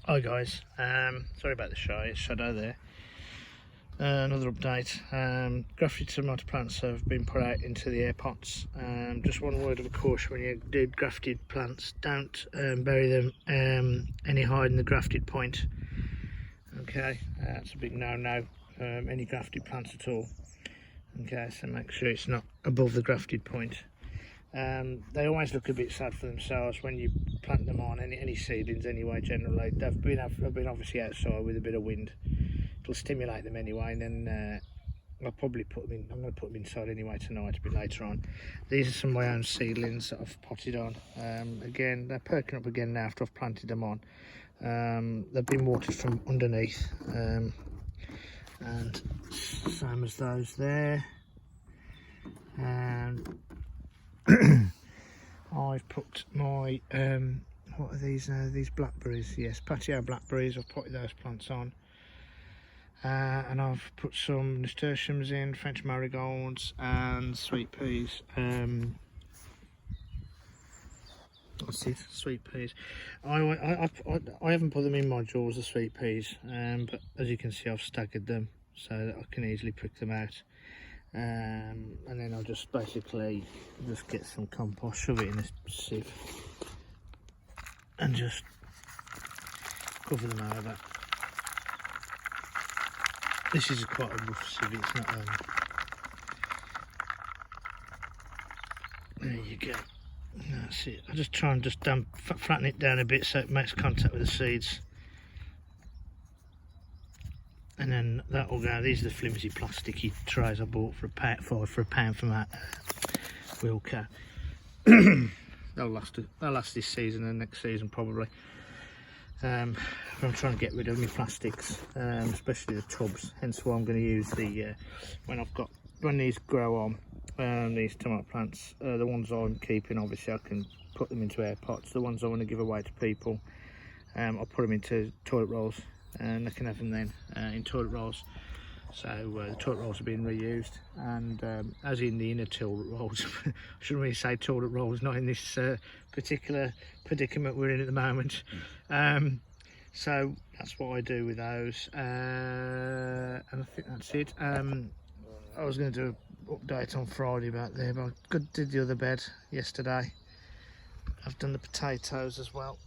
Hi guys, sorry about the shadow there. Another update. Grafted tomato plants have been put out into the air pots. Just one word of caution: when you do grafted plants, don't bury them any higher than the grafted point. Okay, that's a big no-no. Any grafted plants at all. Okay, so make sure it's not above the grafted point. They always look a bit sad for themselves when you plant them on any seedlings anyway. Generally they've been obviously outside with a bit of wind. It'll stimulate them anyway, and then I'll probably put them in. I'm going to put them inside anyway tonight, a bit later on. These are some of my own seedlings that I've potted on. Again, they're perking up again now after I've planted them on. They've been watered from underneath, and same as those there. And I've put my what are these now? These blackberries, yes, patio blackberries. I've potted those plants on, and I've put some nasturtiums in, French marigolds, and sweet peas. That's it, sweet peas. I haven't put them in modules, the sweet peas, but as you can see, I've staggered them so that I can easily prick them out. And then I'll just basically get some compost, shove it in a sieve, and just cover them over. This is quite a rough sieve, it's not there you go, that's it. I just try and flatten it down a bit so it makes contact with the seeds. And then that will go. These are the flimsy plasticky trays I bought for a pound from that Wilco. They'll last this season and next season probably. I'm trying to get rid of my plastics, especially the tubs. Hence why I'm going to use the when these grow on, these tomato plants. The ones I'm keeping, obviously I can put them into air pots. The ones I want to give away to people, I'll put them into toilet rolls, and they can have them then in toilet rolls. So the toilet rolls are being reused, and as in the inner toilet rolls. I shouldn't really say toilet rolls, not in this particular predicament we're in at the moment. So that's what I do with those, and I think that's it. I was going to do an update on Friday about there, but I did the other bed yesterday. I've done the potatoes as well.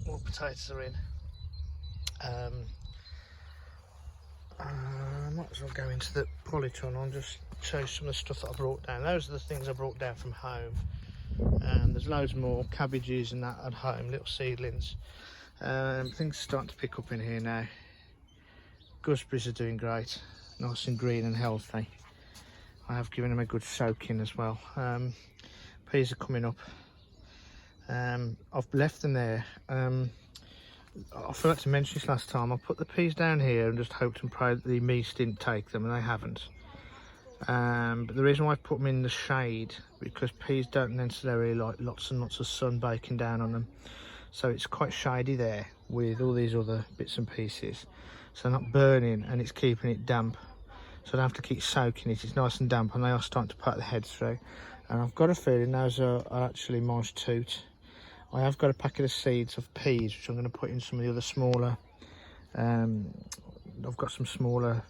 More potatoes are in. I might as well go into the polytunnel and just show you some of the stuff that I brought down. Those are the things I brought down from home. There's loads more cabbages and that at home, little seedlings. Things are starting to pick up in here now. Gooseberries are doing great, nice and green and healthy. I have given them a good soaking as well. Peas are coming up. I've left them there. I forgot to mention this last time. I put the peas down here and just hoped and prayed that the meese didn't take them, and they haven't. But the reason why I put them in the shade, because peas don't necessarily like lots and lots of sun baking down on them. So it's quite shady there with all these other bits and pieces. So they're not burning, and it's keeping it damp. So I don't have to keep soaking it. It's nice and damp, and they are starting to poke the heads through. And I've got a feeling those are actually marsh toot. I have got a packet of seeds of peas, which I'm going to put in some of the other smaller. I've got some smaller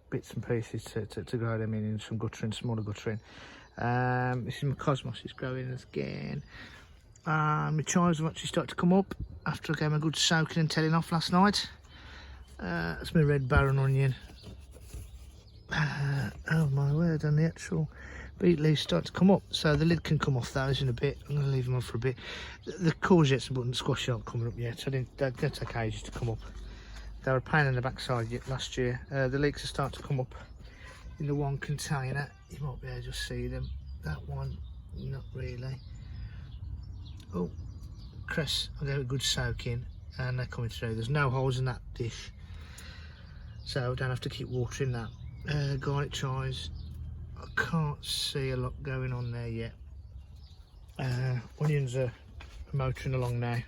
bits and pieces to grow them in some guttering, smaller guttering. This is my cosmos, it's growing again. My chives have actually started to come up after I gave them a good soaking and telling off last night. That's my red barren onion. Oh my word, and the actual beet leaves start to come up, so the lid can come off those in a bit. I'm going to leave them on for a bit. The courgettes and button squash aren't coming up yet. They're going to take ages to come up. They were a pain in the backside last year. The leeks are starting to come up in the one container. You might be able to just see them. That one, not really. Oh, cress, I gave it a good soak in, and they're coming through. There's no holes in that dish, so I don't have to keep watering that. Garlic chives, I can't see a lot going on there yet. Onions are motoring along now,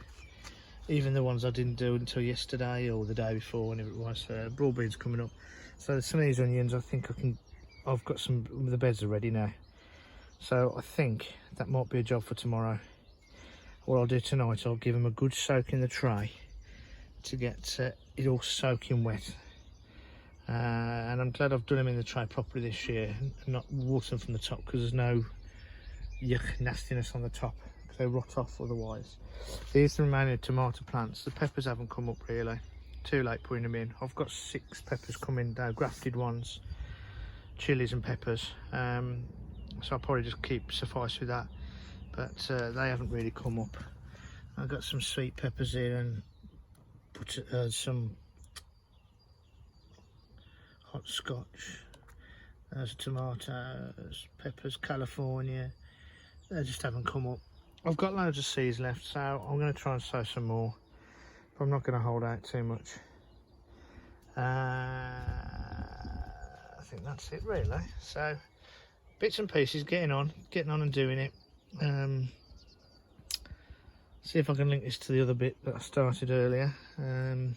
even the ones I didn't do until yesterday or the day before, whenever it was. Broad beans coming up. So some of these onions, I think I've got some, the beds are ready now. So I think that might be a job for tomorrow. What I'll do tonight, I'll give them a good soak in the tray, to get it all soaking wet. And I'm glad I've done them in the tray properly this year, and not water them from the top, because there's no yuck nastiness on the top, because they rot off otherwise. These are the remaining tomato plants. The peppers haven't come up really. Too late putting them in. I've got 6 peppers coming down, grafted ones, chilies and peppers. So I'll probably just suffice with that. But they haven't really come up. I've got some sweet peppers here and put some hot scotch. There's tomatoes, peppers, California. They just haven't come up. I've got loads of seeds left, so I'm going to try and sow some more. But I'm not going to hold out too much. I think that's it really. So bits and pieces, getting on and doing it. See if I can link this to the other bit that I started earlier. So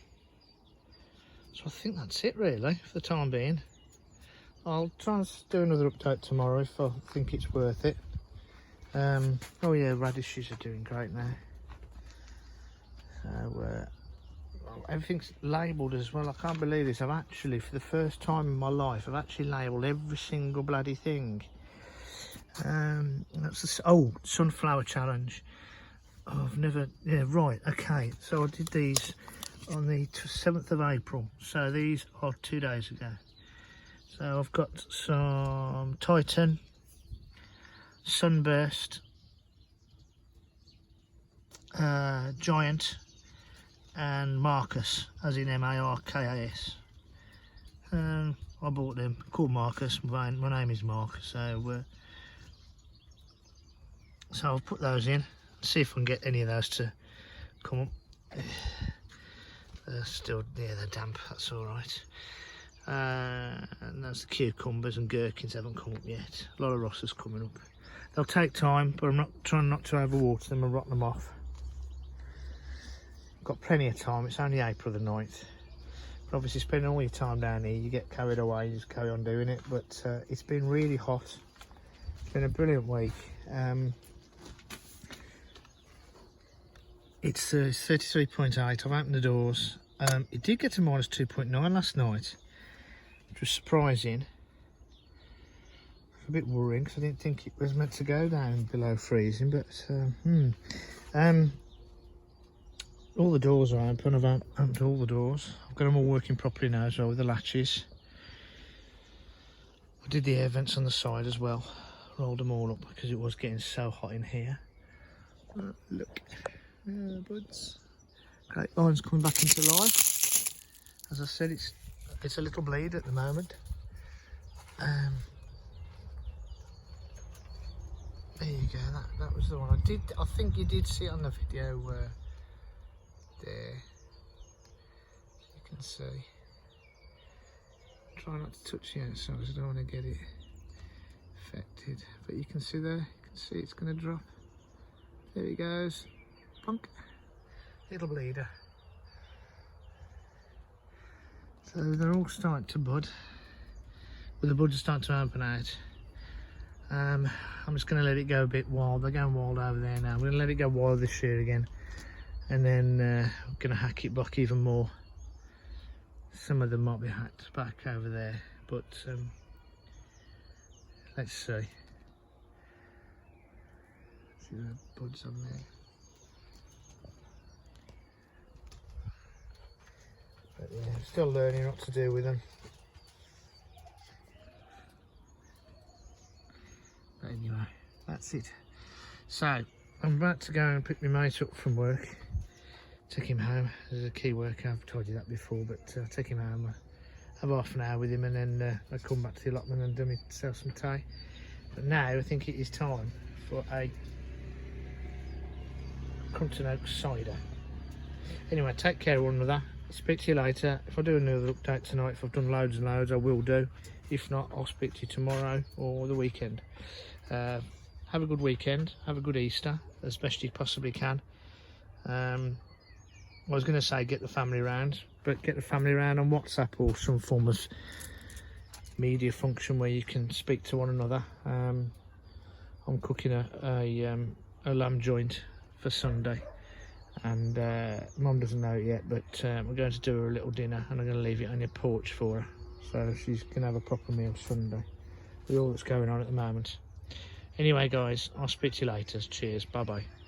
I think that's it really for the time being. I'll try and do another update tomorrow if I think it's worth it. Oh yeah, radishes are doing great now. So everything's labelled as well. I can't believe this. I've actually, for the first time in my life, I've actually labelled every single bloody thing. That's sunflower challenge. Oh, I've never, yeah, right, okay. So I did these on the 7th of April. So these are 2 days ago. So I've got some Titan, Sunburst, Giant, and Marcus, as in Markas. I bought them, called Marcus. My name is Mark, so I'll put those in, see if I can get any of those to come up. They're still, yeah, they're damp, that's all right. And that's the cucumbers and gherkins haven't come up yet. A lot of Ross's coming up. They'll take time, but I'm not trying not to overwater them and rot them off. Got plenty of time. It's only April the 9th. But obviously spending all your time down here, you get carried away, you just carry on doing it. But it's been really hot. It's been a brilliant week. It's 33.8. I've opened the doors. It did get to minus 2.9 last night, which was surprising. A bit worrying because I didn't think it was meant to go down below freezing, but all the doors are open. I've opened all the doors. I've got them all working properly now as well with the latches. I did the air vents on the side as well. Rolled them all up because it was getting so hot in here. Look, yeah, buds. Grapevine's coming back into life. As I said, it's a little bleed at the moment. There you go. That was the one I think you did see it on the video. There, you can see. Try not to touch the outside because I don't want to get it affected. But you can see there. You can see it's going to drop. There he goes. Plunk. Little bleeder. So they're all starting to bud. But the buds are starting to open out. I'm just going to let it go a bit wild. They're going wild over there now. I'm going to let it go wild this year again. And then I'm going to hack it back even more. Some of them might be hacked back over there. But let's see. See the buds on there. But yeah, I'm still learning what to do with them. But anyway, that's it. So I'm about to go and pick my mate up from work. Take him home. There's a key worker. I've told you that before, but take him home. Have half an hour with him, and then I come back to the allotment and do myself some tea. But now I think it is time for a Crumpton Oak cider. Anyway, take care of one another. Speak to you later. If I do another update tonight, if I've done loads and loads, I will do. If not, I'll speak to you tomorrow or the weekend. Have a good weekend. Have a good Easter, as best you possibly can. I was going to say get the family round, but get the family round on WhatsApp or some form of media function where you can speak to one another. I'm cooking a lamb joint for Sunday. And Mum doesn't know it yet, but we're going to do her a little dinner, and I'm going to leave it on your porch for her, so she's going to have a proper meal Sunday with all that's going on at the moment. Anyway guys, I'll speak to you later. Cheers, bye bye.